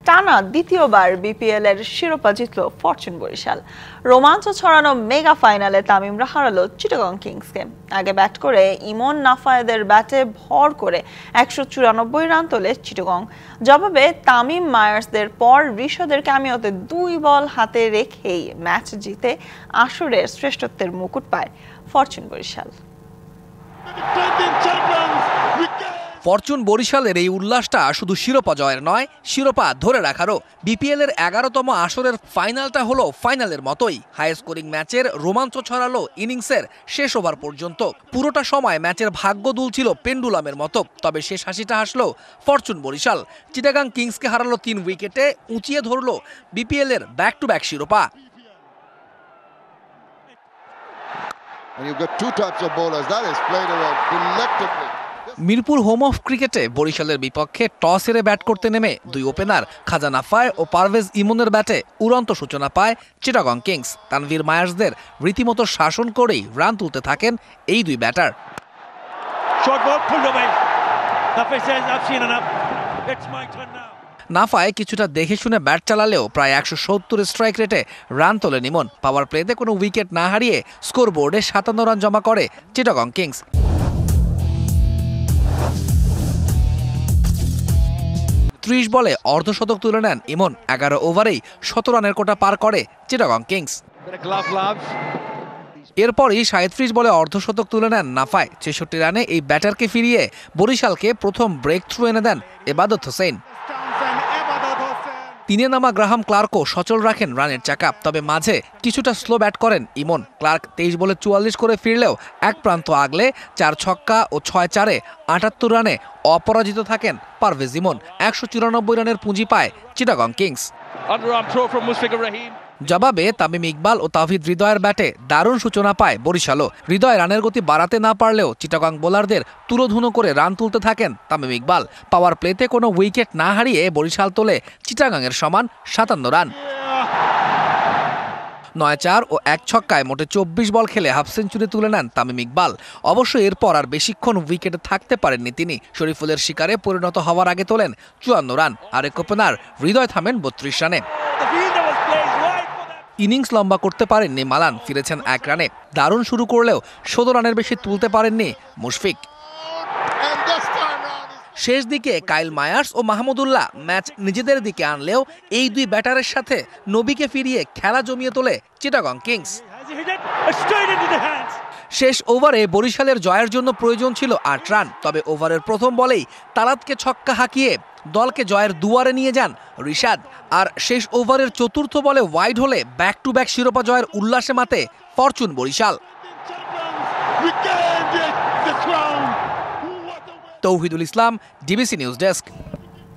টানা দ্বিতীয়বার বিপিএল এর শিরোপা জিতল ফরচুন বরিশাল। রোমাঞ্চ ছড়ানো মেগা ফাইনালে তামিমরা হারালো চিটাগং কিংসকে। আগে ব্যাট করে ইমন নাফায়েদের ব্যাটে ভর করে 194 রান তোলে চিটাগং। জবাবে তামিম মায়ার্সদের পর ঋষদের ক্যামিওতে 2 বল হাতে রেখেই ম্যাচ জিতে আসরের শ্রেষ্ঠত্বের মুকুট পায় ফরচুন বরিশাল। ফরচুন বরিশালের এই উল্লাসটা শুধু শিরোপা জয়ের নয়, শিরোপা ধরে রাখারও। বিপিএল এর 11তম আসরের ফাইনালটা হলো ফাইনালের মতোই। হাই স্কোরিং ম্যাচের রোমাঞ্চ ছড়ালো ইনিংসের শেষ ওভার পর্যন্ত। পুরোটা সময় ম্যাচের ভাগ্য দুলছিল পেন্ডুলামের মতো। তবে শেষ হাসিটা হাসলো ফরচুন বরিশাল। চিটাগাং কিংসকে হারালো 3 উইকেটে, উঁচিয়ে ধরলো বিপিএল এর ব্যাক টু ব্যাক শিরোপা। মিরপুর হোম অফ ক্রিকেটে বরিশালের বিপক্ষে টস হেরে ব্যাট করতে নেমে 2 ওপেনার খাজা নাফায় ও পারভেজ ইমনের ব্যাটে উড়ন্ত সূচনা পায় চিটাগং কিংস। তানভীর মায়ার্সদের রীতিমতো শাসন করেই রান তুলতে থাকেন এই 2 ব্যাটার। নাফায় কিছুটা দেখে শুনে ব্যাট চালালেও প্রায় 170 স্ট্রাইক রেটে রান তোলেন ইমন। পাওয়ার প্লেতে কোনো উইকেট না হারিয়ে স্কোরবোর্ডে 57 রান জমা করে চিটাগং কিংস। 30 বলে অর্ধশতক তুলে নেন ইমন। 11 ওভারেই 17 রানের কোটা পার করে চিটাগং কিংস। এরপরই 37 বলে অর্ধশতক তুলে নেন নাফায়। 66 রানে এই ব্যাটারকে ফিরিয়ে বরিশালকে প্রথম ব্রেক থ্রু এনে দেন এবাদত হোসেন। 3-এ নামা গ্রাহাম ক্লার্কও সচল রাখেন রানের চাকা। তবে মাঝে কিছুটা স্লো ব্যাট করেন ইমন। ক্লার্ক 23 বলে 44 করে ফিরলেও এক প্রান্ত আগলে 4 ছক্কা ও 6-4-এ 78 রানে অপরাজিত থাকেন পারভেজ ইমন। 194 রানের পুঁজি পায় চিটাগং কিংস। জবাবে তামিম ইকবাল ও তাওহিদ হৃদয়ের ব্যাটে দারুণ সূচনা পায় বরিশালও। হৃদয় রানের গতি বাড়াতে না পারলেও চিটাগং বোলারদের তুলোধুনো করে রান তুলতে থাকেন তামিম ইকবাল। পাওয়ার প্লেতে কোনো উইকেট না হারিয়ে বরিশাল তোলে চিটাগাংয়ের সমান 57 রান। 9-4 ও 1 ছক্কায় মোটে 24 বল খেলে হাফ সেঞ্চুরি তুলে নেন তামিম ইকবাল। অবশ্য এরপর আর বেশিক্ষণ উইকেটে থাকতে পারেননি তিনি। শরীফুলের শিকারে পরিণত হওয়ার আগে তোলেন 54 রান। আরেক ওপেনার হৃদয় থামেন 32 রানে। ইনিংস লম্বা করতে পারেননি মালান, ফিরেছেন 1 রানে। দারুণ শুরু করলেও 16 রানের বেশি তুলতে পারেননি মুশফিক। শেষ দিকে কাইল মায়ার্স ও মাহমুদুল্লাহ ম্যাচ নিজেদের দিকে আনলেও এই 2 ব্যাটারের সাথে নবীকে ফিরিয়ে খেলা জমিয়ে তোলে চিটাগং কিংস। শেষ ওভারে বরিশালের জয়ের জন্য প্রয়োজন ছিল 8 রান। তবে ওভারের প্রথম বলেই তালাতকে ছক্কা হাঁকিয়ে দলকে জয়ের দুয়ারে নিয়ে যান ঋষাদ। আর শেষ ওভারের 4র্থ বলে ওয়াইড হলে ব্যাক টু ব্যাক শিরোপা জয়ের উল্লাসে মাতে ফরচুন বরিশাল। তৌহিদুল ইসলাম, ডিবিসি নিউজ ডেস্ক।